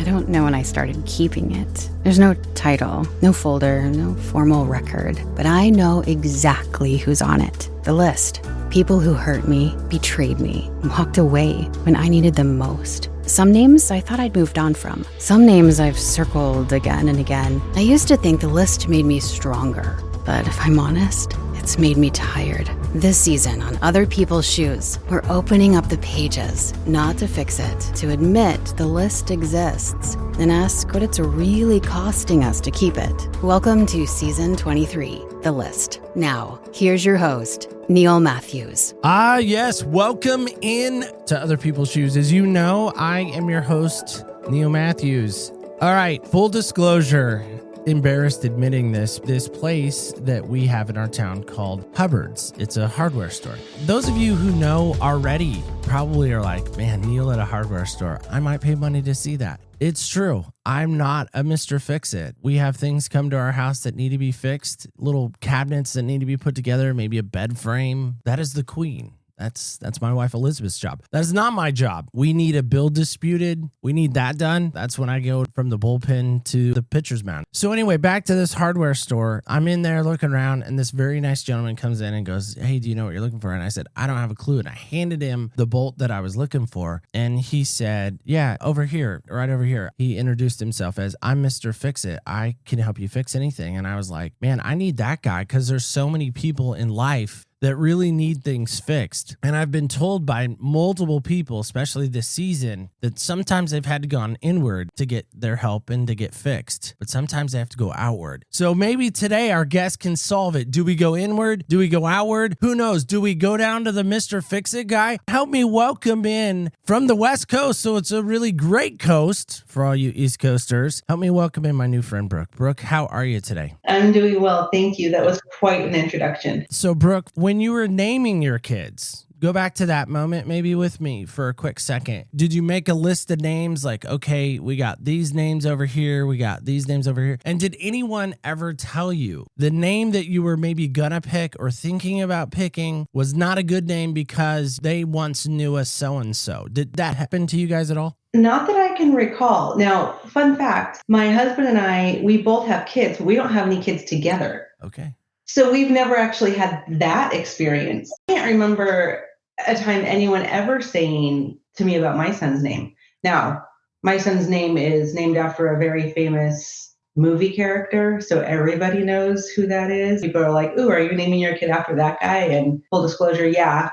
I don't know when I started keeping it. There's no title, no folder, no formal record, but I know exactly who's on it. The list. People who hurt me, betrayed me, walked away when I needed them most. Some names I thought I'd moved on from. Some names I've circled again and again. I used to think the list made me stronger, but if I'm honest, it's made me tired. This season on Other People's Shoes, we're opening up the pages, not to fix it, to admit the list exists, and ask what it's really costing us to keep it. Welcome to Season 23, The List. Now, here's your host, Neil Matthews. Yes, welcome in to Other People's Shoes. As you know, I am your host, Neil Matthews. All right, full disclosure. Embarrassed admitting this place that we have in our town called Hubbard's. It's a hardware store. Those of you who know already probably are like, man, Neil at a hardware store. I might pay money to see that. It's true. I'm not a Mr. Fix-It. We have things come to our house that need to be fixed, little cabinets that need to be put together, maybe a bed frame. That is the queen. That's my wife Elizabeth's job. That is not my job. We need a bill disputed. We need that done. That's when I go from the bullpen to the pitcher's mound. So anyway, back to this hardware store. I'm in there looking around, and this very nice gentleman comes in and goes, hey, do you know what you're looking for? And I said, I don't have a clue. And I handed him the bolt that I was looking for. And he said, yeah, over here, right over here. He introduced himself as, I'm Mr. Fix-It. I can help you fix anything. And I was like, man, I need that guy because there's so many people in life that really need things fixed. And I've been told by multiple people, especially this season, that sometimes they've had to go on inward to get their help and to get fixed, but sometimes they have to go outward. So maybe today our guest can solve it. Do we go inward? Do we go outward? Who knows? Do we go down to the Mr. Fix-It guy? Help me welcome in from the West Coast, so it's a really great coast for all you East Coasters. Help me welcome in my new friend, Brooke. Brooke, how are you today? I'm doing well, thank you. That was quite an introduction. So Brooke, when you were naming your kids, go back to that moment maybe with me for a quick second. Did you make a list of names like, okay, we got these names over here, we got these names over here? And did anyone ever tell you the name that you were maybe gonna pick or thinking about picking was not a good name because they once knew a so-and-so? Did that happen to you guys at all? Not that I can recall. Now, fun fact, my husband and I, we both have kids, but we don't have any kids together. Okay. So we've never actually had that experience. I can't remember a time anyone ever saying to me about my son's name. Now, my son's name is named after a very famous movie character, so everybody knows who that is. People are like, ooh, are you naming your kid after that guy? And full disclosure, yeah,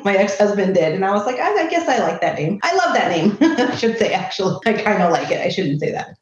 my ex-husband did. And I was like, I guess I like that name. I love that name. I should say, actually, I kind of like it. I shouldn't say that.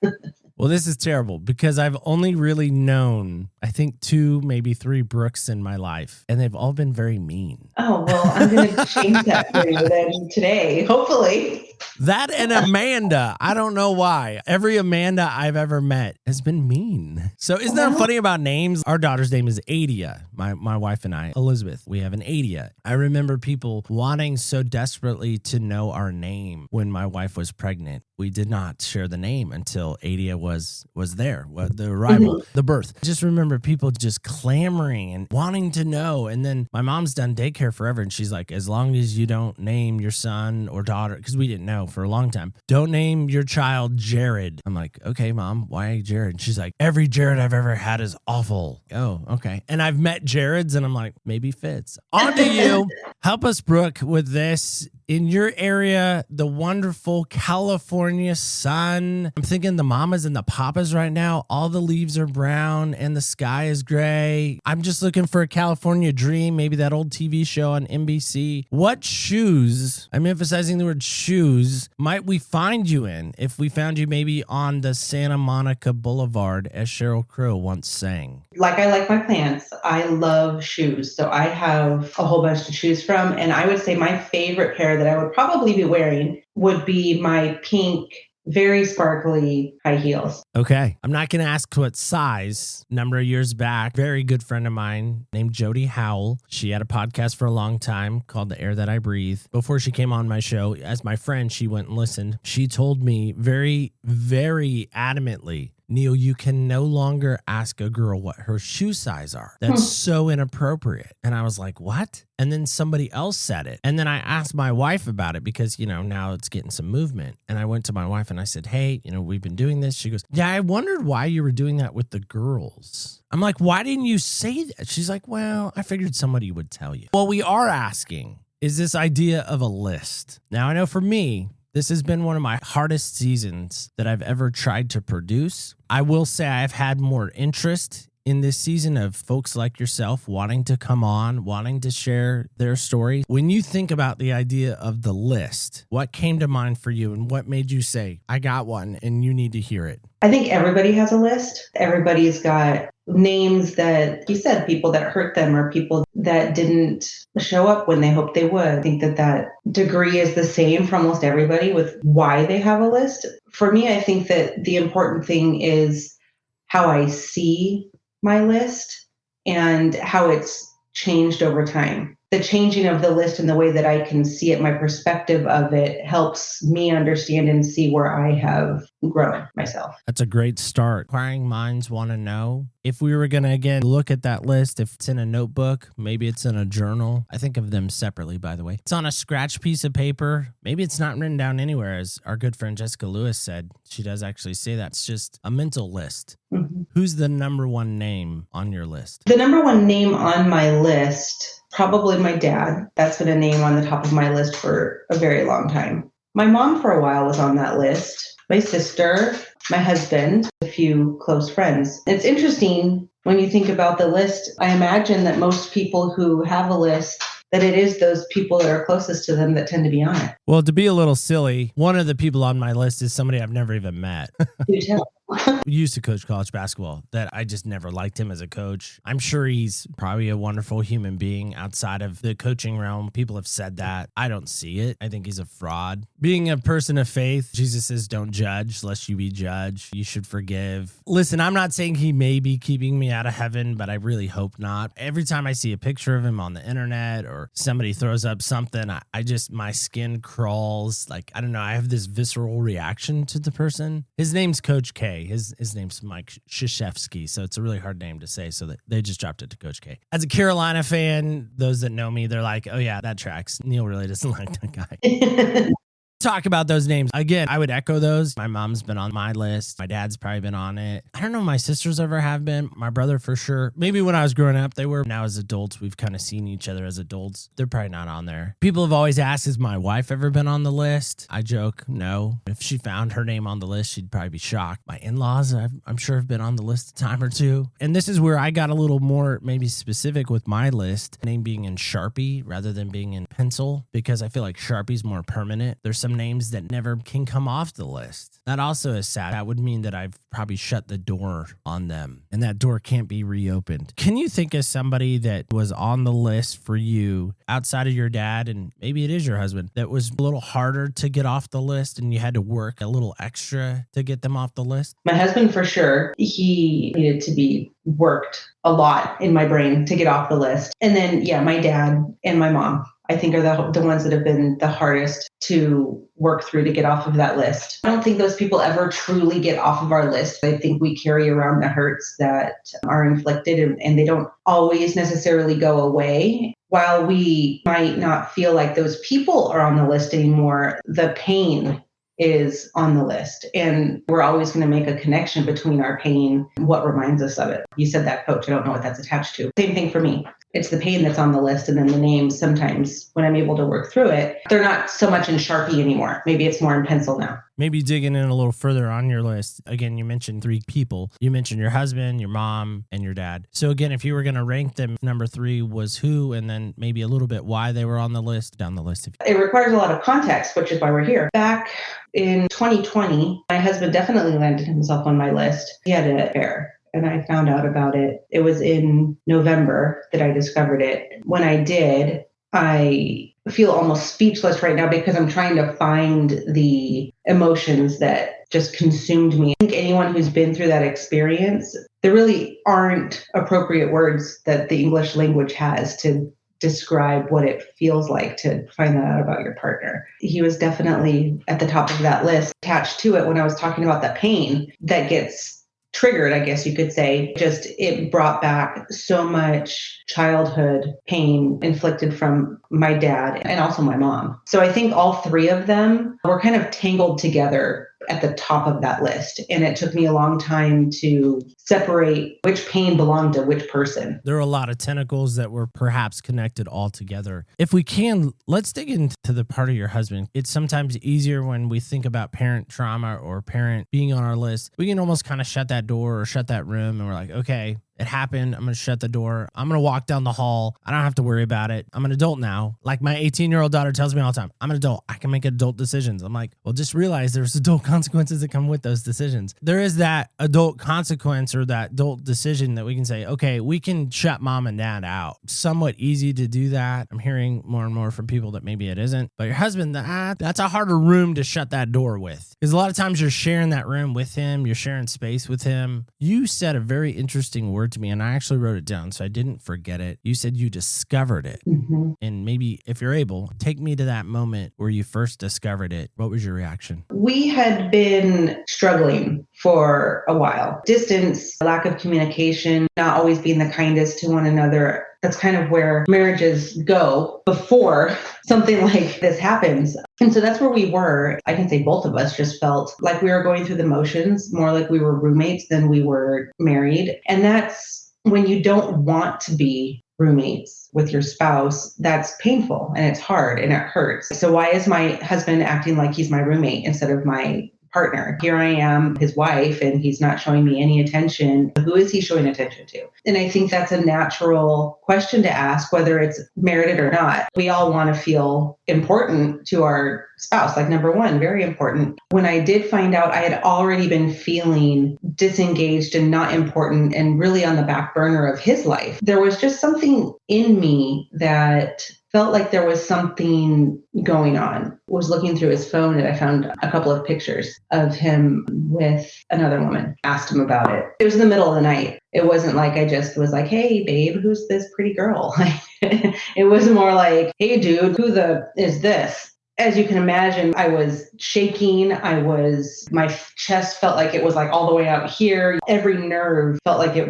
Well, this is terrible because I've only really known, I think, 2, maybe 3 Brooks in my life, and they've all been very mean. Oh, well, I'm going to change that for you then today, hopefully. That and Amanda. I don't know why. Every Amanda I've ever met has been mean. So isn't that funny about names? Our daughter's name is Adia. My wife and I, Elizabeth, we have an Adia. I remember people wanting so desperately to know our name when my wife was pregnant. We did not share the name until Adia was there, the arrival, the birth. I just remember people just clamoring and wanting to know. And then my mom's done daycare forever. And she's like, as long as you don't name your son or daughter, because we didn't know for a long time, don't name your child Jared. I'm like, okay, Mom, why Jared? She's like, every Jared I've ever had is awful. Oh, okay. And I've met Jareds and I'm like, maybe fits. On to you. Help us, Brooke, with this. In your area, the wonderful California sun. I'm thinking the mamas and the papas right now. All the leaves are brown and the sky is gray. I'm just looking for a California dream, maybe that old TV show on NBC. What shoes, I'm emphasizing the word shoes, might we find you in if we found you maybe on the Santa Monica Boulevard, as Sheryl Crow once sang? Like I like my plants, I love shoes. So I have a whole bunch to choose from. And I would say my favorite pair that I would probably be wearing would be my pink, very sparkly high heels. Okay. I'm not going to ask what size. Number of years back, very good friend of mine named Jody Howell. She had a podcast for a long time called The Air That I Breathe. Before she came on my show, as my friend, she went and listened. She told me very, very adamantly, Neil, you can no longer ask a girl what her shoe size are. That's so inappropriate. And I was like, what? And then somebody else said it. And then I asked my wife about it because, now it's getting some movement. And I went to my wife and I said, hey, we've been doing this. She goes, yeah, I wondered why you were doing that with the girls. I'm like, why didn't you say that? She's like, well, I figured somebody would tell you. Well, we are asking, is this idea of a list. Now, I know for me, this has been one of my hardest seasons that I've ever tried to produce. I will say I've had more interest in this season of folks like yourself wanting to come on, wanting to share their story. When you think about the idea of the list, what came to mind for you and what made you say, I got one and you need to hear it? I think everybody has a list. Everybody's got names that you said, people that hurt them or people that didn't show up when they hoped they would. I think that degree is the same for almost everybody with why they have a list. For me, I think that the important thing is how I see my list and how it's changed over time. The changing of the list and the way that I can see it, my perspective of it, helps me understand and see where I have grown myself. That's a great start. Inquiring minds want to know. If we were going to, again, look at that list, if it's in a notebook, maybe it's in a journal. I think of them separately, by the way. It's on a scratch piece of paper. Maybe it's not written down anywhere, as our good friend Jessica Lewis said. She does actually say that. It's just a mental list. Mm-hmm. Who's the number one name on your list? The number one name on my list, probably my dad. That's been a name on the top of my list for a very long time. My mom for a while was on that list. My sister, my husband, a few close friends. It's interesting when you think about the list. I imagine that most people who have a list, that it is those people that are closest to them that tend to be on it. Well, to be a little silly, one of the people on my list is somebody I've never even met. Do tell. Used to coach college basketball, that I just never liked him as a coach. I'm sure he's probably a wonderful human being outside of the coaching realm. People have said that. I don't see it. I think he's a fraud. Being a person of faith, Jesus says, don't judge lest you be judged. You should forgive. Listen, I'm not saying he may be keeping me out of heaven, but I really hope not. Every time I see a picture of him on the internet or somebody throws up something, my skin crawls. Like, I don't know. I have this visceral reaction to the person. His name's Coach K. His name's Mike Krzyzewski, so it's a really hard name to say, so that they just dropped it to Coach K. As a Carolina fan, those that know me, they're like, oh yeah, that tracks. Neil really doesn't like that guy. Talk about those names. Again, I would echo those. My mom's been on my list. My dad's probably been on it. I don't know if my sisters ever have been. My brother for sure. Maybe when I was growing up, they were. Now as adults, we've kind of seen each other as adults. They're probably not on there. People have always asked, has my wife ever been on the list? I joke, no. If she found her name on the list, she'd probably be shocked. My in-laws, I'm sure have been on the list a time or two. And this is where I got a little more maybe specific with my list. Name being in Sharpie rather than being in pencil, because I feel like Sharpie's more permanent. There's some names that never can come off the list. That also is sad. That would mean that I've probably shut the door on them and that door can't be reopened. Can you think of somebody that was on the list for you outside of your dad, and maybe it is your husband, that was a little harder to get off the list and you had to work a little extra to get them off the list? My husband for sure. He needed to be worked a lot in my brain to get off the list. And then, my dad and my mom, I think, are the ones that have been the hardest to work through to get off of that list. I don't think those people ever truly get off of our list. I think we carry around the hurts that are inflicted, and they don't always necessarily go away. While we might not feel like those people are on the list anymore, the pain is on the list. And we're always going to make a connection between our pain and what reminds us of it. You said that, Coach. I don't know what that's attached to. Same thing for me. It's the pain that's on the list, and then the names sometimes, when I'm able to work through it, they're not so much in Sharpie anymore. Maybe it's more in pencil now. Maybe digging in a little further on your list. Again, you mentioned 3 people. You mentioned your husband, your mom, and your dad. So again, if you were going to rank them, number 3 was who, and then maybe a little bit why they were on the list, down the list. It requires a lot of context, which is why we're here. Back in 2020, my husband definitely landed himself on my list. He had an affair, and I found out about it. It was in November that I discovered it. When I did, I feel almost speechless right now because I'm trying to find the emotions that just consumed me. I think anyone who's been through that experience, there really aren't appropriate words that the English language has to describe what it feels like to find that out about your partner. He was definitely at the top of that list. Attached to it, when I was talking about that pain that gets triggered, I guess you could say. Just it brought back so much childhood pain inflicted from my dad and also my mom. So I think all three of them were kind of tangled together at the top of that list. And it took me a long time to separate which pain belonged to which person. There are a lot of tentacles that were perhaps connected all together. If we can, let's dig into the part of your husband. It's sometimes easier when we think about parent trauma or parent being on our list. We can almost kind of shut that door or shut that room and we're like, okay, it happened. I'm going to shut the door. I'm going to walk down the hall. I don't have to worry about it. I'm an adult now. Like my 18-year-old daughter tells me all the time, I'm an adult. I can make adult decisions. I'm like, well, just realize there's adult consequences that come with those decisions. There is that adult consequence or that adult decision that we can say, okay, we can shut mom and dad out. Somewhat easy to do that. I'm hearing more and more from people that maybe it isn't. But your husband, that's a harder room to shut that door with. Because a lot of times you're sharing that room with him. You're sharing space with him. You said a very interesting word to me, and I actually wrote it down so I didn't forget it. You said you discovered it. Mm-hmm. And maybe if you're able, take me to that moment where you first discovered it. What was your reaction? We had been struggling for a while. Distance, lack of communication, not always being the kindest to one another. That's kind of where marriages go before something like this happens. And so that's where we were. I can say both of us just felt like we were going through the motions, more like we were roommates than we were married. And that's when you don't want to be roommates with your spouse. That's painful and it's hard and it hurts. So why is my husband acting like he's my roommate instead of my partner? Here I am, his wife, and he's not showing me any attention. Who is he showing attention to? And I think that's a natural question to ask, whether it's merited or not. We all want to feel important to our spouse, like number one, very important. When I did find out, I had already been feeling disengaged and not important and really on the back burner of his life. There was just something in me that felt like there was something going on. Was looking through his phone and I found a couple of pictures of him with another woman. Asked him about it. It was in the middle of the night. It wasn't like I just was like, hey, babe, who's this pretty girl? It was more like, hey, dude, who is this? As you can imagine, I was shaking. My chest felt like it was like all the way out here. Every nerve felt like it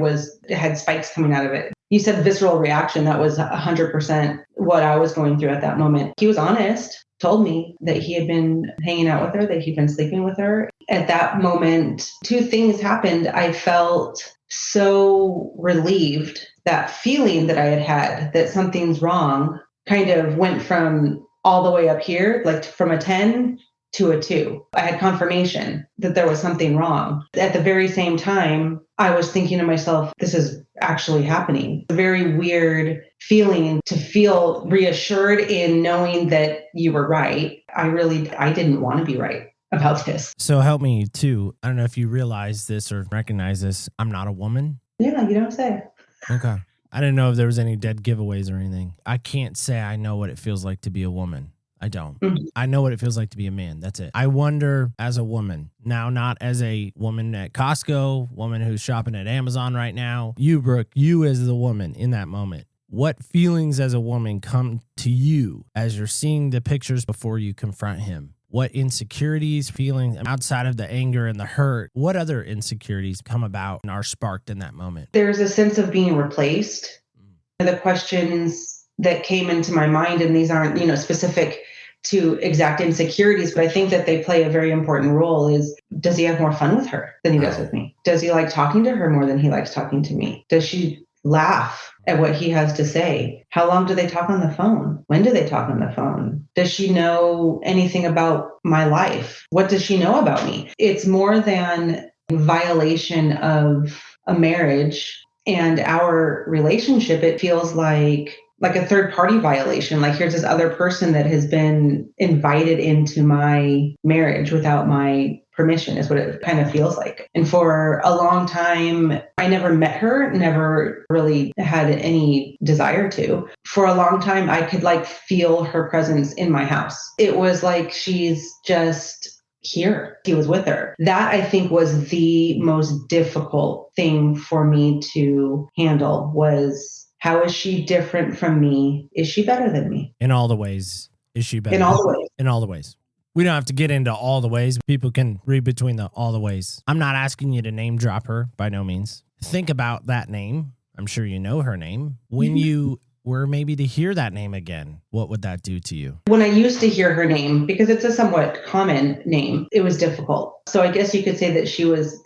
had spikes coming out of it. You said visceral reaction. That was 100% what I was going through at that moment. He was honest, told me that he had been hanging out with her, that he'd been sleeping with her. At that moment, two things happened. I felt so relieved. That feeling that I had that something's wrong kind of went from all the way up here, like from a 10 to a 2. I had confirmation that there was something wrong. At the very same time, I was thinking to myself, this is actually happening. A very weird feeling to feel reassured in knowing that you were right. I didn't want to be right about this. So help me too. I don't know if you realize this or recognize this. I'm not a woman. Yeah, you don't say. Okay. I didn't know if there was any dead giveaways or anything. I can't say I know what it feels like to be a woman. I don't. Mm-hmm. I know what it feels like to be a man. That's it. I wonder as a woman, now not as a woman at Costco, woman who's shopping at Amazon right now. You, Brooke, you as the woman in that moment. What feelings as a woman come to you as you're seeing the pictures before you confront him? What insecurities, feelings outside of the anger and the hurt, what other insecurities come about and are sparked in that moment? There's a sense of being replaced. The questions that came into my mind, and these aren't, specific to exact insecurities, but I think that they play a very important role is, does he have more fun with her than he does with me? Does he like talking to her more than he likes talking to me? Does she laugh at what he has to say? How long do they talk on the phone? When do they talk on the phone? Does she know anything about my life? What does she know about me? It's more than violation of a marriage and our relationship. It feels like a third party violation. Like here's this other person that has been invited into my marriage without my permission is what it kind of feels like. And for a long time, I never met her, never really had any desire to. For a long time, I could feel her presence in my house. It was like she's just here. He was with her. That I think was the most difficult thing for me to handle was, how is she different from me? Is she better than me? In all the ways. Is she better? In all the ways. In all the ways. We don't have to get into all the ways. People can read between all the ways. I'm not asking you to name drop her by no means. Think about that name. I'm sure you know her name. When you were maybe to hear that name again, what would that do to you? When I used to hear her name, because it's a somewhat common name, it was difficult. So I guess you could say that she was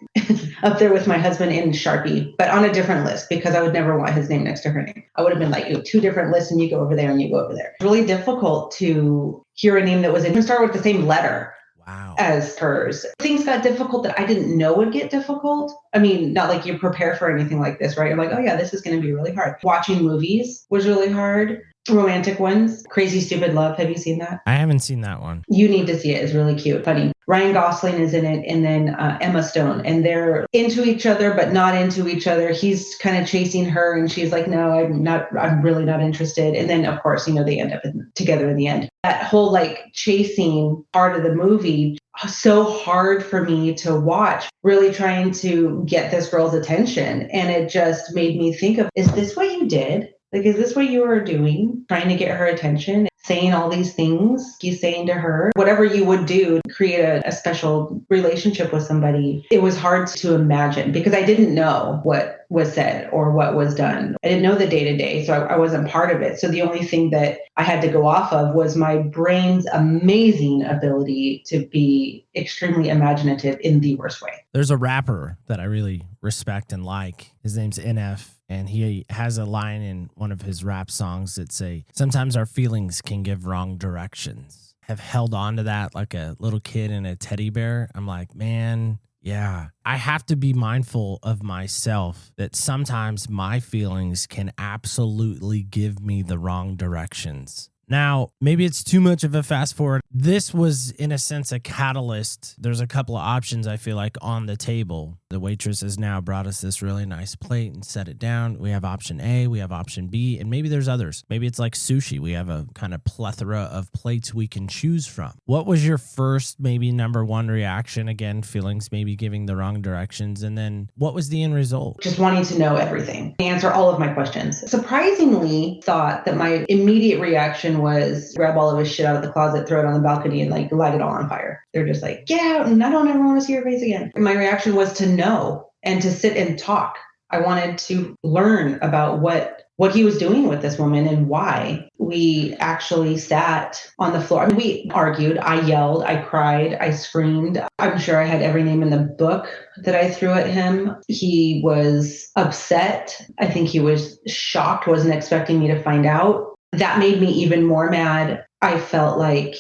up there with my husband in Sharpie, but on a different list, because I would never want his name next to her name. I would have been like, two different lists and you go over there and you go over there. It's really difficult to hear a name that was in, start with the same letter. Wow. As hers. Things got difficult that I didn't know would get difficult. I mean, not like you prepare for anything like this, right? You're like, oh yeah, this is going to be really hard. Watching movies was really hard. Romantic ones. Crazy Stupid Love. Have you seen that? I haven't seen that one. You need to see it. It's really cute. Funny. Ryan Gosling is in it, and then Emma Stone. And they're into each other, but not into each other. He's kind of chasing her, and she's like, no, I'm really not interested. And then, of course, they end up together in the end. That whole like chasing part of the movie, so hard for me to watch, really trying to get this girl's attention. And it just made me think of, is this what you did? Like, is this what you were doing? Trying to get her attention, saying all these things he's saying to her, whatever you would do to create a special relationship with somebody. It was hard to imagine because I didn't know what was said or what was done. I didn't know the day-to-day, so I wasn't part of it. So the only thing that I had to go off of was my brain's amazing ability to be extremely imaginative in the worst way. There's a rapper that I really respect and like. His name's NF. And he has a line in one of his rap songs that say, sometimes our feelings can give wrong directions. Have held on to that like a little kid in a teddy bear. I'm like, man, yeah, I have to be mindful of myself that sometimes my feelings can absolutely give me the wrong directions. Now, maybe it's too much of a fast forward. This was, in a sense, a catalyst. There's a couple of options, I feel like, on the table. The waitress has now brought us this really nice plate and set it down. We have option A, we have option B, and maybe there's others. Maybe it's like sushi. We have a kind of plethora of plates we can choose from. What was your first, maybe number one reaction? Again, feelings maybe giving the wrong directions. And then what was the end result? Just wanting to know everything, answer all of my questions. Surprisingly, thought that my immediate reaction was grab all of his shit out of the closet, throw it on the balcony, and like light it all on fire. They're just like, get out, and I don't ever want to see your face again. And my reaction was to know and to sit and talk. I wanted to learn about what he was doing with this woman and why. We actually sat on the floor. I mean, we argued. I yelled. I cried. I screamed. I'm sure I had every name in the book that I threw at him. He was upset. I think he was shocked, wasn't expecting me to find out. That made me even more mad. I felt like,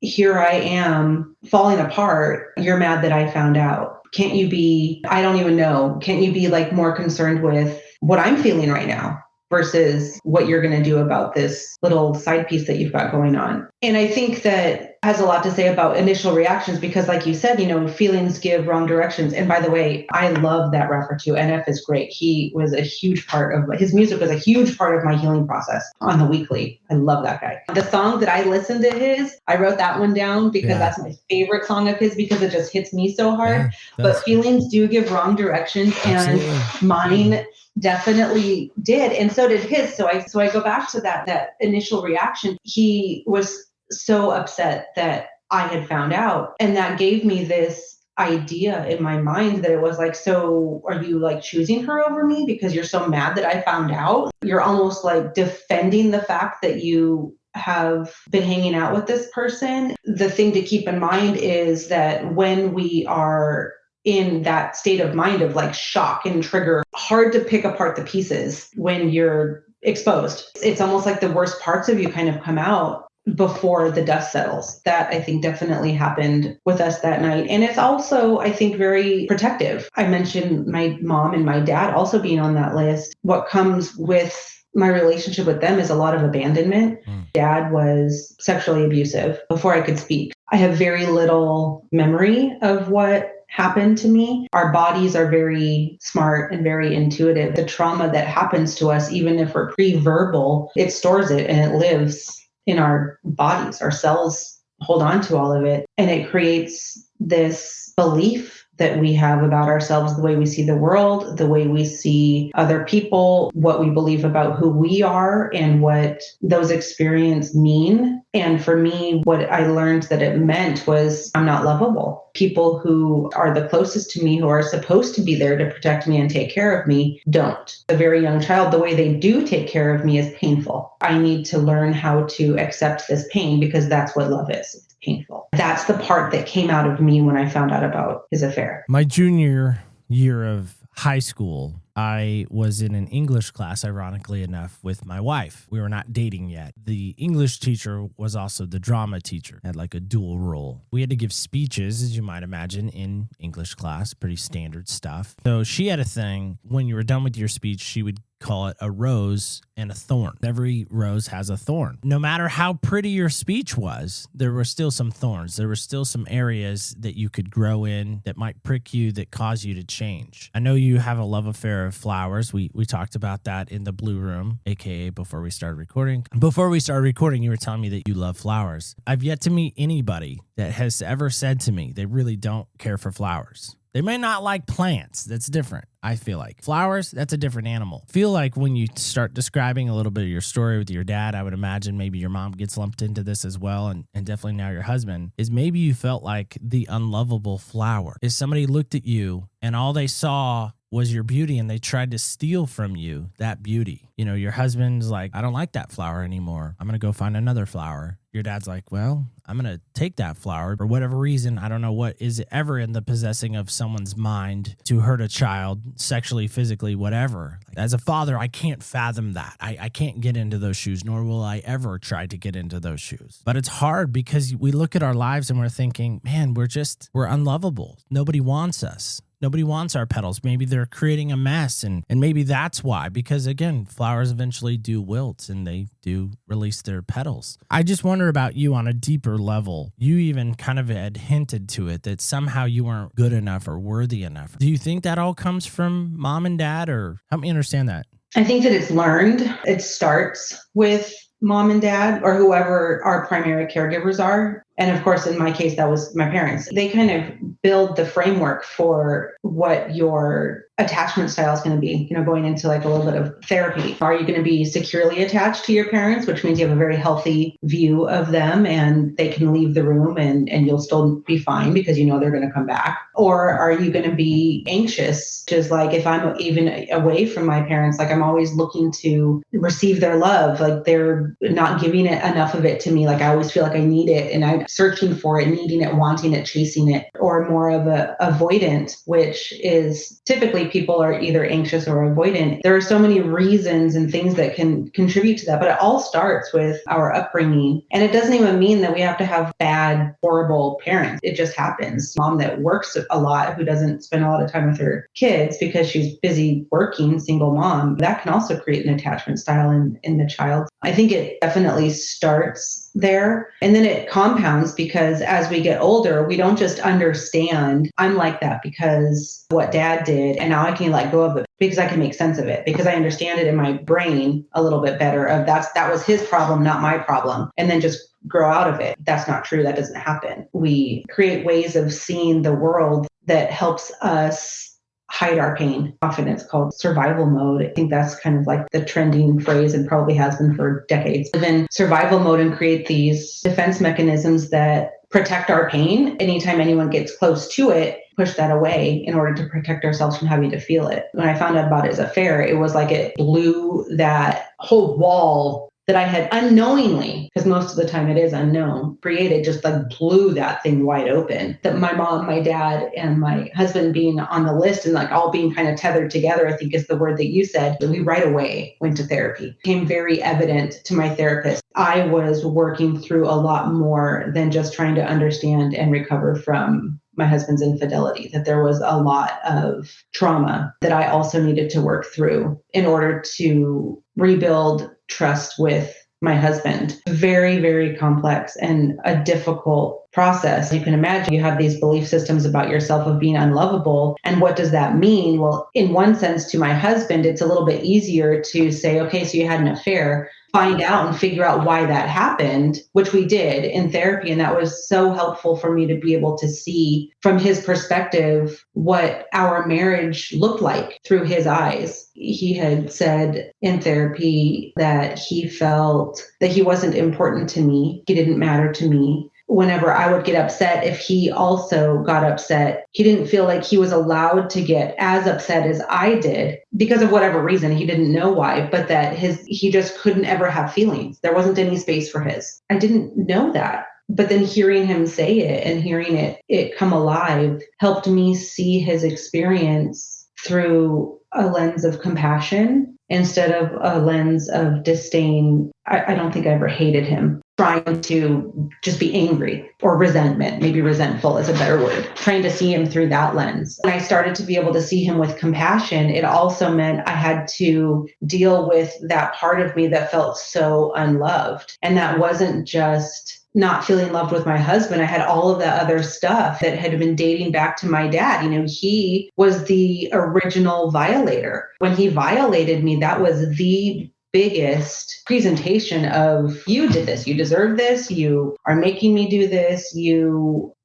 here I am falling apart. You're mad that I found out. Can't you be, I don't even know. Can't you be like more concerned with what I'm feeling right now versus what you're going to do about this little side piece that you've got going on? And I think that has a lot to say about initial reactions because like you said, feelings give wrong directions. And by the way, I love that rapper too. NF is great. He was a huge part of, his music was a huge part of my healing process on the weekly. I love that guy. The song that I listened to I wrote that one down because that's my favorite song of his because it just hits me so hard. But feelings do give wrong directions and mine definitely did. And so did his. So I go back to that initial reaction. He was so upset that I had found out. And that gave me this idea in my mind that it was like, so are you like choosing her over me because you're so mad that I found out? You're almost like defending the fact that you have been hanging out with this person. The thing to keep in mind is that when we are in that state of mind of like shock and trigger, hard to pick apart the pieces when you're exposed. It's almost like the worst parts of you kind of come out before the dust settles. That I think definitely happened with us that night. And it's also, I think, very protective. I mentioned my mom and my dad also being on that list. What comes with my relationship with them is a lot of abandonment. Dad was sexually abusive before I could speak. I have very little memory of what happened to me. Our bodies are very smart and very intuitive. The trauma that happens to us, even if we're pre-verbal, it stores it and it lives in our bodies. Our cells hold on to all of it. And it creates this belief that we have about ourselves, the way we see the world, the way we see other people, what we believe about who we are and what those experiences mean. And for me, what I learned that it meant was I'm not lovable. People who are the closest to me, who are supposed to be there to protect me and take care of me, don't. A very young child, the way they do take care of me is painful. I need to learn how to accept this pain because that's what love is. It's painful. That's the part that came out of me when I found out about his affair. My junior year of high school, I was in an English class, ironically enough, with my wife. We were not dating yet. The English teacher was also the drama teacher, had like a dual role. We had to give speeches, as you might imagine, in English class, pretty standard stuff. So she had a thing, when you were done with your speech, she would call it a rose and a thorn. Every rose has a thorn. No matter how pretty your speech was, there were still some thorns. There were still some areas that you could grow in that might prick you, that cause you to change. I know you have a love affair of flowers. We talked about that in the Blue Room, aka before we started recording. Before we started recording, you were telling me that you love flowers. I've yet to meet anybody that has ever said to me they really don't care for flowers. They may not like plants. That's different, I feel like. Flowers, that's a different animal. I feel like when you start describing a little bit of your story with your dad, I would imagine maybe your mom gets lumped into this as well, and definitely now your husband, is maybe you felt like the unlovable flower. Is somebody looked at you and all they saw was your beauty and they tried to steal from you that beauty. You know, your husband's like, I don't like that flower anymore. I'm going to go find another flower. Your dad's like, well, I'm going to take that flower for whatever reason. I don't know what is ever in the possessing of someone's mind to hurt a child sexually, physically, whatever. As a father, I can't fathom that. I can't get into those shoes, nor will I ever try to get into those shoes. But it's hard because we look at our lives and we're thinking, man, we're unlovable. Nobody wants us. Nobody wants our petals. Maybe they're creating a mess, and maybe that's why. Because again, flowers eventually do wilt and they do release their petals. I just wonder about you on a deeper level. You even kind of had hinted to it that somehow you weren't good enough or worthy enough. Do you think that all comes from mom and dad, or help me understand that? I think that it's learned. It starts with mom and dad or whoever our primary caregivers are. And of course, in my case, that was my parents. They kind of build the framework for what your attachment style is going to be, you know, going into like a little bit of therapy. Are you going to be securely attached to your parents, which means you have a very healthy view of them and they can leave the room and you'll still be fine because you know they're going to come back? Or are you going to be anxious? Just like if I'm even away from my parents, like I'm always looking to receive their love, like they're not giving it enough of it to me. Like I always feel like I need it and I'm searching for it, needing it, wanting it, chasing it, or more of a avoidant, which is typically people are either anxious or avoidant. There are so many reasons and things that can contribute to that, but it all starts with our upbringing. And it doesn't even mean that we have to have bad, horrible parents. It just happens. Mom that works a lot, who doesn't spend a lot of time with her kids because she's busy working, single mom, that can also create an attachment style in the child. I think it definitely starts there. And then it compounds because as we get older, we don't just understand, I'm like that because what dad did, and now I can let go of it because I can make sense of it, because I understand it in my brain a little bit better of that was his problem, not my problem. And then just grow out of it. That's not true. That doesn't happen. We create ways of seeing the world that helps us hide our pain. Often it's called survival mode. I think that's kind of like the trending phrase and probably has been for decades. Live in survival mode and create these defense mechanisms that protect our pain. Anytime anyone gets close to it, push that away in order to protect ourselves from having to feel it. When I found out about his affair, it was like it blew that whole wall that I had unknowingly, because most of the time it is unknown, created, just like blew that thing wide open. That my mom, my dad, and my husband being on the list and like all being kind of tethered together, I think is the word that you said. We right away went to therapy. It became very evident to my therapist. I was working through a lot more than just trying to understand and recover from my husband's infidelity, that there was a lot of trauma that I also needed to work through in order to rebuild trust with my husband. Very, very complex and a difficult process. You can imagine you have these belief systems about yourself of being unlovable. And what does that mean? Well, in one sense, to my husband, it's a little bit easier to say, okay, so you had an affair. find out and figure out why that happened, which we did in therapy. And that was so helpful for me to be able to see from his perspective what our marriage looked like through his eyes. He had said in therapy that he felt that he wasn't important to me. He didn't matter to me. Whenever I would get upset, if he also got upset, he didn't feel like he was allowed to get as upset as I did because of whatever reason. He didn't know why, but that he just couldn't ever have feelings. There wasn't any space for his. I didn't know that. But then hearing him say it and hearing it come alive helped me see his experience through a lens of compassion instead of a lens of disdain. I don't think I ever hated him. Trying to just be angry or resentment, maybe resentful is a better word, trying to see him through that lens. When I started to be able to see him with compassion, it also meant I had to deal with that part of me that felt so unloved. And that wasn't just not feeling loved with my husband. I had all of that other stuff that had been dating back to my dad. He was the original violator. When he violated me, that was the biggest presentation of, you did this, you deserve this, you are making me do this,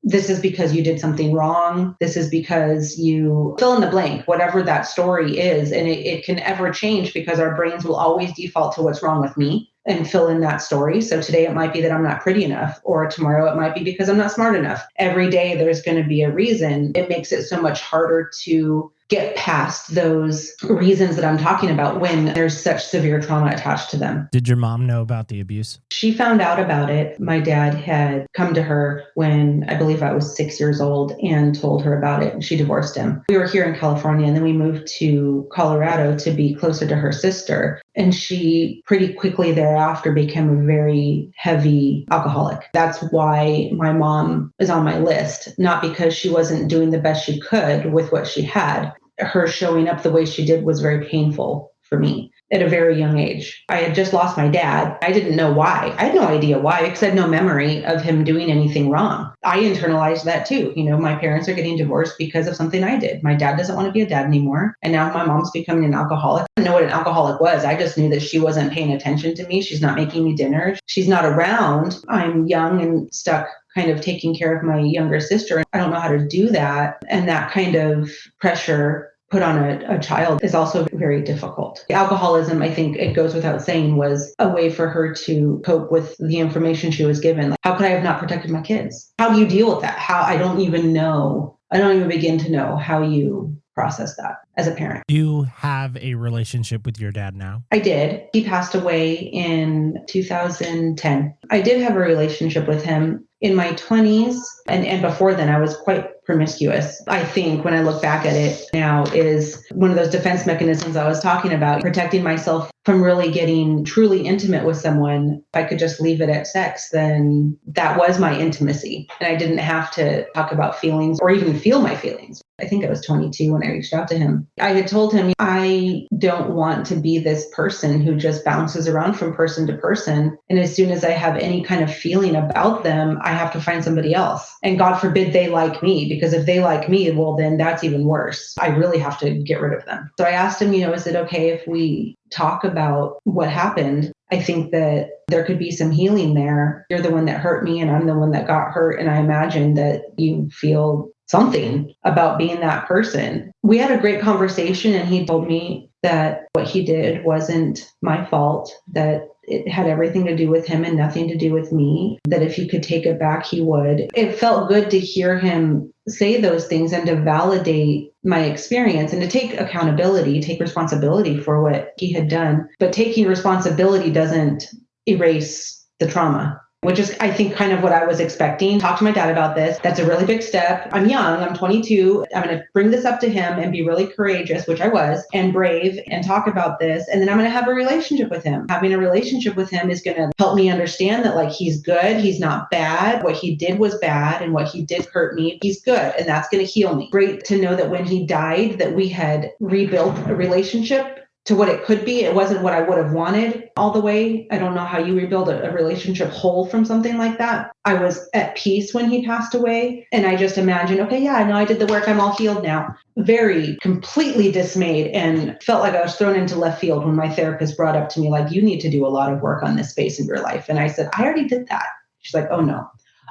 this is because you did something wrong, this is because you fill in the blank, whatever that story is. And it can ever change because our brains will always default to what's wrong with me and fill in that story. So today it might be that I'm not pretty enough, or tomorrow it might be because I'm not smart enough. Every day there's going to be a reason. It makes it so much harder to get past those reasons that I'm talking about when there's such severe trauma attached to them. Did your mom know about the abuse? She found out about it. My dad had come to her when I believe I was 6 years old and told her about it, and she divorced him. We were here in California, and then we moved to Colorado to be closer to her sister. And she pretty quickly thereafter became a very heavy alcoholic. That's why my mom is on my list, not because she wasn't doing the best she could with what she had. Her showing up the way she did was very painful for me at a very young age. I had just lost my dad. I didn't know why. I had no idea why because I had no memory of him doing anything wrong. I internalized that too. My parents are getting divorced because of something I did. My dad doesn't want to be a dad anymore. And now my mom's becoming an alcoholic. I didn't know what an alcoholic was. I just knew that she wasn't paying attention to me. She's not making me dinner. She's not around. I'm young and stuck kind of taking care of my younger sister. I don't know how to do that. And that kind of pressure put on a child is also very difficult. Alcoholism, I think it goes without saying, was a way for her to cope with the information she was given. Like, how could I have not protected my kids? How do you deal with that? I don't even begin to know how you process that as a parent. Do you have a relationship with your dad now? I did. He passed away in 2010. I did have a relationship with him in my 20s. And before then, I was quite promiscuous. I think when I look back at it now is one of those defense mechanisms I was talking about, protecting myself from really getting truly intimate with someone. If I could just leave it at sex, then that was my intimacy. And I didn't have to talk about feelings or even feel my feelings. I think I was 22 when I reached out to him. I had told him, I don't want to be this person who just bounces around from person to person. And as soon as I have any kind of feeling about them, I have to find somebody else. And God forbid they like me, because if they like me, well, then that's even worse. I really have to get rid of them. So I asked him, is it okay if we talk about what happened? I think that there could be some healing there. You're the one that hurt me and I'm the one that got hurt. And I imagine that you feel something about being that person. We had a great conversation and he told me that what he did wasn't my fault, that it had everything to do with him and nothing to do with me, that if he could take it back, he would. It felt good to hear him say those things and to validate my experience and to take accountability, take responsibility for what he had done. But taking responsibility doesn't erase the trauma, which is, I think, kind of what I was expecting. Talk to my dad about this. That's a really big step. I'm young. I'm 22. I'm going to bring this up to him and be really courageous, which I was, and brave, and talk about this. And then I'm going to have a relationship with him. Having a relationship with him is going to help me understand that, like, he's good. He's not bad. What he did was bad, and what he did hurt me. He's good, and that's going to heal me. Great to know that when he died, that we had rebuilt a relationship to what it could be. It wasn't what I would have wanted all the way. I don't know how you rebuild a relationship whole from something like that. I was at peace when he passed away. And I just imagined, okay, yeah, I know I did the work. I'm all healed now. Very completely dismayed and felt like I was thrown into left field when my therapist brought up to me, like, you need to do a lot of work on this space in your life. And I said, I already did that. She's like, oh no.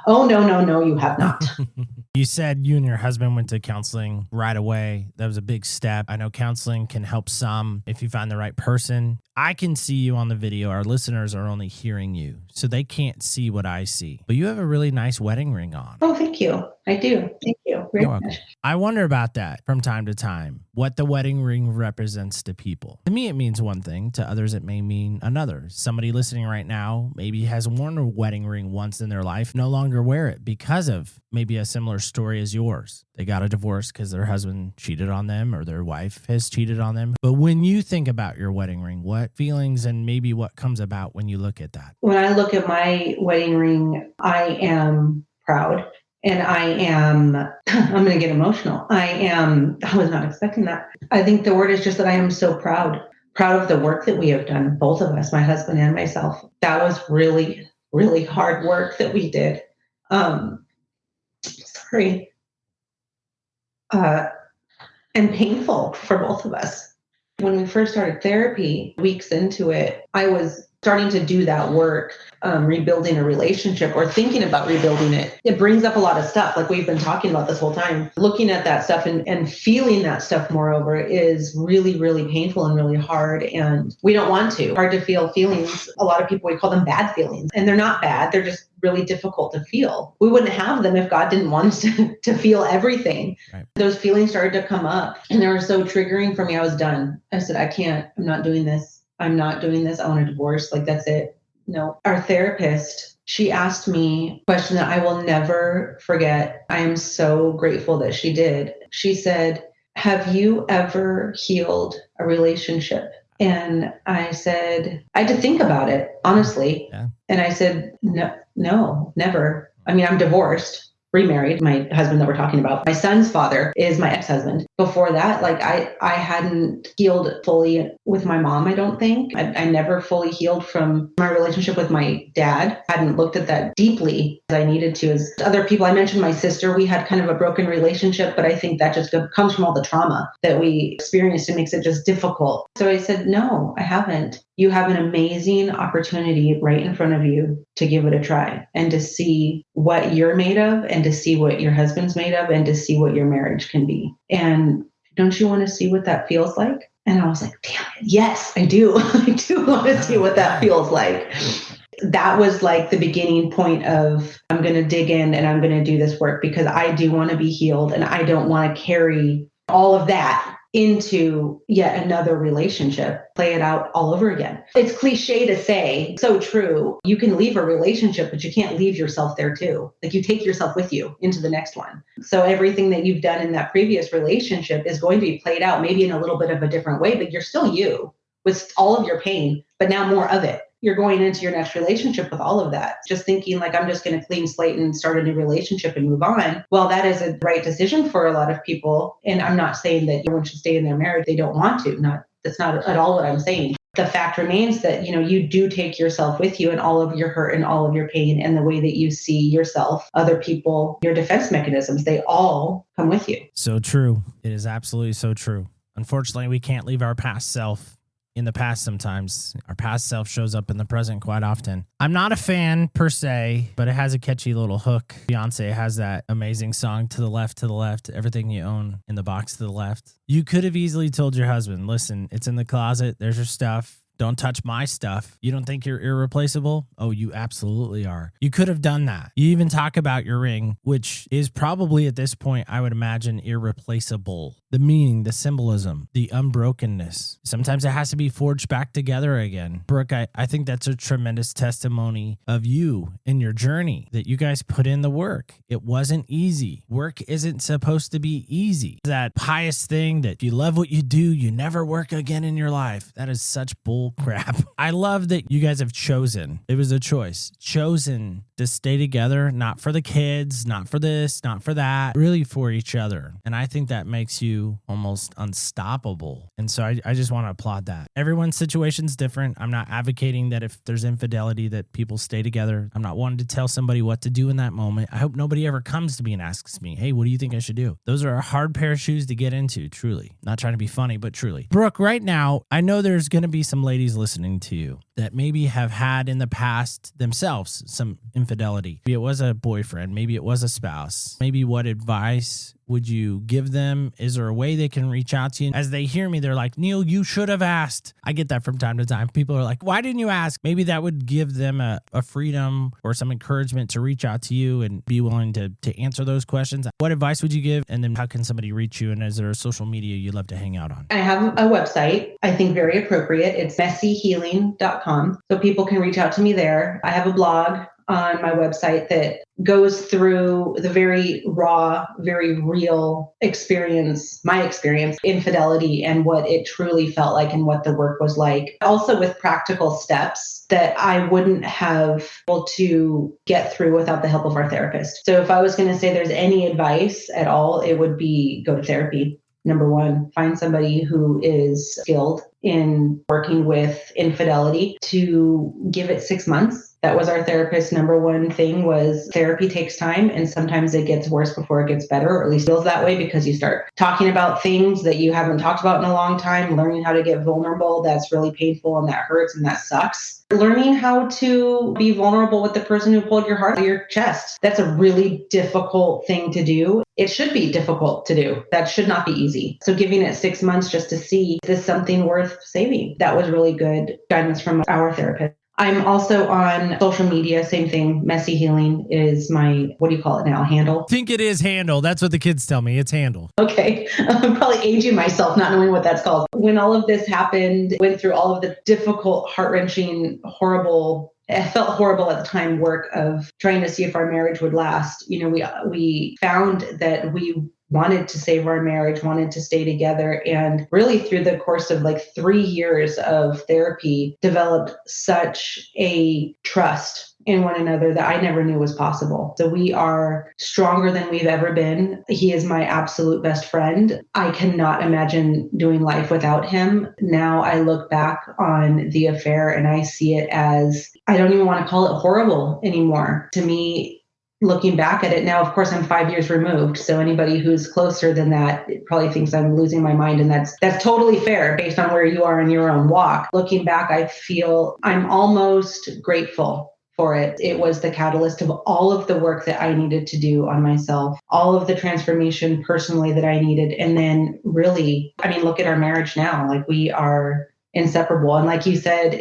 Oh, no, you have not. You said you and your husband went to counseling right away. That was a big step. I know counseling can help some if you find the right person. I can see you on the video. Our listeners are only hearing you, so they can't see what I see. But you have a really nice wedding ring on. Oh, thank you. I do. Thank you very much. I wonder about that from time to time, what the wedding ring represents to people. To me, it means one thing. To others, it may mean another. Somebody listening right now maybe has worn a wedding ring once in their life, no longer wear it because of maybe a similar story as yours. They got a divorce because their husband cheated on them or their wife has cheated on them. But when you think about your wedding ring, what feelings and maybe what comes about when you look at that? When I look at my wedding ring, I am proud. And I'm going to get emotional. I was not expecting that. I think the word is just that I am so proud of the work that we have done, both of us, my husband and myself. That was really, really hard work that we did. And painful for both of us. When we first started therapy, weeks into it, I was starting to do that work, rebuilding a relationship or thinking about rebuilding it. It brings up a lot of stuff like we've been talking about this whole time. Looking at that stuff and feeling that stuff moreover is really, really painful and really hard. And we don't want to. Hard to feel feelings. A lot of people, we call them bad feelings. And they're not bad. They're just really difficult to feel. We wouldn't have them if God didn't want us to feel everything. Right. Those feelings started to come up and they were so triggering for me. I was done. I said, I'm not doing this. I'm not doing this. I want a divorce. Like, that's it. No. Our therapist, she asked me a question that I will never forget. I am so grateful that she did. She said, have you ever healed a relationship? And I said, I had to think about it, honestly. Yeah. And I said, no, never. I mean, I'm divorced. Remarried, my husband that we're talking about. My son's father is my ex-husband. Before that, like I hadn't healed fully with my mom, I don't think. I never fully healed from my relationship with my dad. I hadn't looked at that deeply as I needed to. As other people, I mentioned my sister, we had kind of a broken relationship, but I think that just comes from all the trauma that we experienced. It makes it just difficult. So I said, no, I haven't. You have an amazing opportunity right in front of you to give it a try and to see what you're made of and to see what your husband's made of and to see what your marriage can be. And don't you want to see what that feels like? And I was like, damn it. Yes, I do. I do want to see what that feels like. That was like the beginning point of I'm going to dig in and I'm going to do this work because I do want to be healed and I don't want to carry all of that into yet another relationship, play it out all over again. It's cliche to say, so true. You can leave a relationship, but you can't leave yourself there too. Like you take yourself with you into the next one. So everything that you've done in that previous relationship is going to be played out maybe in a little bit of a different way, but you're still you with all of your pain, but now more of it. You're going into your next relationship with all of that. Just thinking like, I'm just going to clean slate and start a new relationship and move on. Well, that is a right decision for a lot of people. And I'm not saying that everyone should stay in their marriage. They don't want to. That's not at all what I'm saying. The fact remains that, you do take yourself with you and all of your hurt and all of your pain and the way that you see yourself, other people, your defense mechanisms, they all come with you. So true. It is absolutely so true. Unfortunately, we can't leave our past self in the past sometimes. Our past self shows up in the present quite often. I'm not a fan per se, but it has a catchy little hook. Beyonce has that amazing song, To the Left, everything you own in the box to the left. You could have easily told your husband, listen, it's in the closet. There's your stuff. Don't touch my stuff. You don't think you're irreplaceable? Oh, you absolutely are. You could have done that. You even talk about your ring, which is probably at this point, I would imagine, irreplaceable. The meaning, the symbolism, the unbrokenness. Sometimes it has to be forged back together again. Brooke, I think that's a tremendous testimony of you and your journey, that you guys put in the work. It wasn't easy. Work isn't supposed to be easy. That pious thing that you love what you do, you never work again in your life. That is such bull bull crap. I love that you guys have chosen. It was a choice. Chosen to stay together, not for the kids, not for this, not for that, really for each other. And I think that makes you almost unstoppable. And so I just want to applaud that. Everyone's situation's different. I'm not advocating that if there's infidelity that people stay together. I'm not wanting to tell somebody what to do in that moment. I hope nobody ever comes to me and asks me, hey, what do you think I should do? Those are a hard pair of shoes to get into, truly. Not trying to be funny, but truly. Brooke, right now, I know there's going to be some ladies listening to you that maybe have had in the past themselves some infidelity. Maybe it was a boyfriend, maybe it was a spouse. Maybe what advice would you give them? Is there a way they can reach out to you? As they hear me, they're like, Neil, you should have asked. I get that from time to time. People are like, why didn't you ask? Maybe that would give them a freedom or some encouragement to reach out to you and be willing to answer those questions. What advice would you give? And then how can somebody reach you? And is there a social media you'd love to hang out on? I have a website, I think very appropriate. It's messyhealing.com. So people can reach out to me there. I have a blog on my website that goes through the very raw, very real experience, my experience, infidelity and what it truly felt like and what the work was like. Also with practical steps that I wouldn't have been able to get through without the help of our therapist. So if I was going to say there's any advice at all, it would be go to therapy. Number one, find somebody who is skilled in working with infidelity to give it 6 months. That was our therapist's number one thing was therapy takes time and sometimes it gets worse before it gets better, or at least feels that way because you start talking about things that you haven't talked about in a long time, learning how to get vulnerable. That's really painful and that hurts and that sucks. Learning how to be vulnerable with the person who pulled your heart out of your chest. That's a really difficult thing to do. It should be difficult to do. That should not be easy. So giving it 6 months just to see, is this something worth saving? That was really good guidance from our therapist. I'm also on social media, same thing. Messy Healing is my, what do you call it now, handle? I think it is handle. That's what the kids tell me. It's handle. Okay. I'm probably aging myself, not knowing what that's called. When all of this happened, went through all of the difficult, heart-wrenching, horrible, it felt horrible at the time, work of trying to see if our marriage would last. You know, we found that we wanted to save our marriage, wanted to stay together. And really through the course of like 3 years of therapy, developed such a trust in one another that I never knew was possible. So we are stronger than we've ever been. He is my absolute best friend. I cannot imagine doing life without him. Now I look back on the affair and I see it as, I don't even want to call it horrible anymore. To me, looking back at it now, of course, I'm 5 years removed. So anybody who's closer than that probably thinks I'm losing my mind. And that's totally fair based on where you are in your own walk. Looking back, I feel I'm almost grateful for it. It was the catalyst of all of the work that I needed to do on myself, all of the transformation personally that I needed. And then really, I mean, look at our marriage now. Like we are inseparable. And like you said,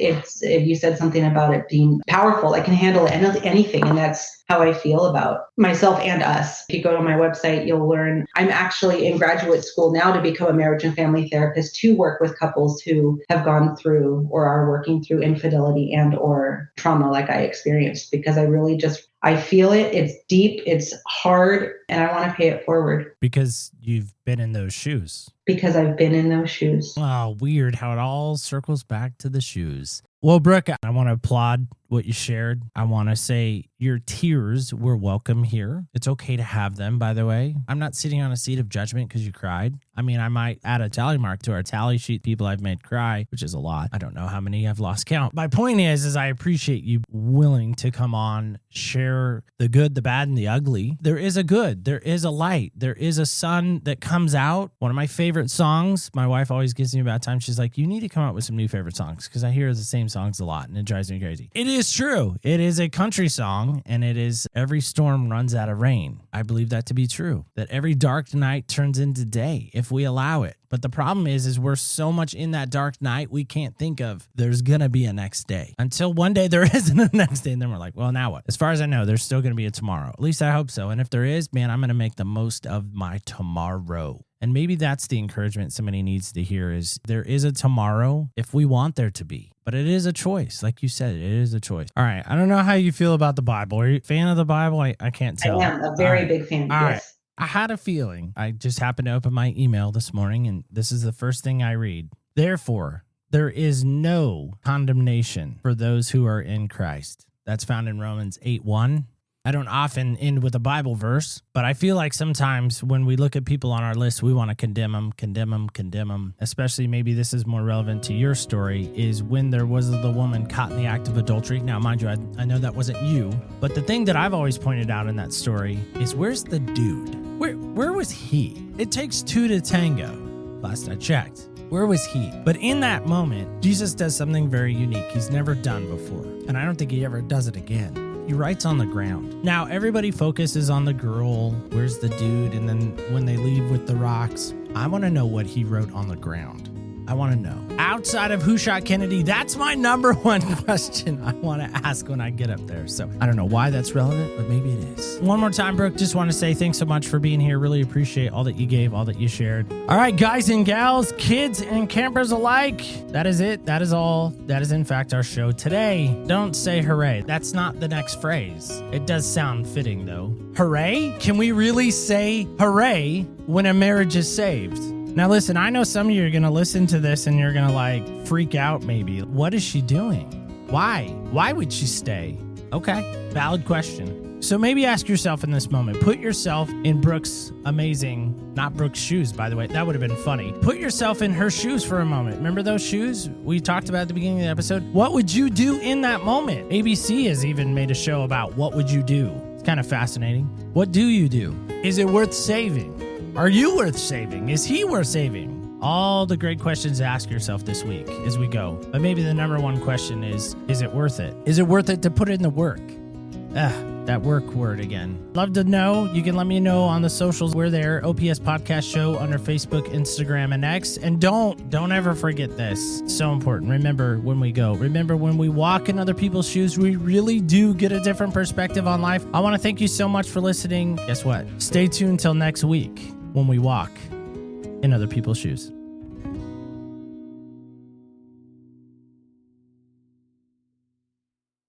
you said something about it being powerful. I can handle anything. And that's how I feel about myself and us. If you go to my website, you'll learn I'm actually in graduate school now to become a marriage and family therapist to work with couples who have gone through or are working through infidelity and or trauma like I experienced, because I really I feel it. It's deep. It's hard. And I want to pay it forward. Because you've been in those shoes. Because I've been in those shoes. Oh, weird how it all circles back to the shoes. Well, Brooke, I want to applaud what you shared. I want to say your tears were welcome here. It's okay to have them, by the way. I'm not sitting on a seat of judgment because you cried. I mean, I might add a tally mark to our tally sheet, people I've made cry, which is a lot. I don't know how many I've lost count. My point is I appreciate you willing to come on, share the good, the bad, and the ugly. There is a good. There is a light. There is a sun that comes out. One of my favorite songs, my wife always gives me a bad time. She's like, you need to come out with some new favorite songs because I hear the same songs a lot and it drives me crazy. It is true. It is a country song and it is every storm runs out of rain. I believe that to be true, that every dark night turns into day if we allow it. But the problem is we're so much in that dark night, we can't think of there's going to be a next day until one day there isn't a next day. And then we're like, well, now what? As far as I know, there's still going to be a tomorrow. At least I hope so. And if there is, man, I'm going to make the most of my tomorrow. And maybe that's the encouragement somebody needs to hear is there is a tomorrow if we want there to be. But it is a choice. Like you said, it is a choice. All right. I don't know how you feel about the Bible. Are you a fan of the Bible? I can't tell. I am a very big fan. All yes. Right. I had a feeling. I just happened to open my email this morning, and this is the first thing I read. Therefore, there is no condemnation for those who are in Christ. That's found in Romans 8:1. I don't often end with a Bible verse, but I feel like sometimes when we look at people on our list, we want to condemn them. Especially maybe this is more relevant to your story, is when there was the woman caught in the act of adultery. Now, mind you, I know that wasn't you, but the thing that I've always pointed out in that story is where's the dude? Where was he? It takes two to tango. Last I checked. Where was he? But in that moment, Jesus does something very unique he's never done before. And I don't think he ever does it again. He writes on the ground. Now, everybody focuses on the girl. Where's the dude? And then when they leave with the rocks, I want to know what he wrote on the ground. I want to know. Outside of who shot Kennedy, that's my number one question I want to ask when I get up there. So I don't know why that's relevant, but maybe it is. One more time, Brooke, just want to say thanks so much for being here. Really appreciate all that you gave, all that you shared. All right, guys and gals, kids and campers alike, that is it. That is all. That is, in fact, our show today. Don't say hooray. That's not the next phrase. It does sound fitting, though. Hooray? Can we really say hooray when a marriage is saved? Now, listen, I know some of you are going to listen to this and you're going to freak out maybe. What is she doing? Why? Why would she stay? Okay, valid question. So maybe ask yourself in this moment, put yourself in Brooke's not Brooke's shoes, by the way. That would have been funny. Put yourself in her shoes for a moment. Remember those shoes we talked about at the beginning of the episode? What would you do in that moment? ABC has even made a show about what would you do. It's kind of fascinating. What do you do? Is it worth saving? Are you worth saving? Is he worth saving? All the great questions to ask yourself this week as we go. But maybe the number one question is it worth it? Is it worth it to put in the work? That work word again. Love to know. You can let me know on the socials. We're there. OPS Podcast Show under Facebook, Instagram, and X. And don't ever forget this. It's so important. Remember when we go. Remember when we walk in other people's shoes, we really do get a different perspective on life. I want to thank you so much for listening. Guess what? Stay tuned till next week when we walk in other people's shoes.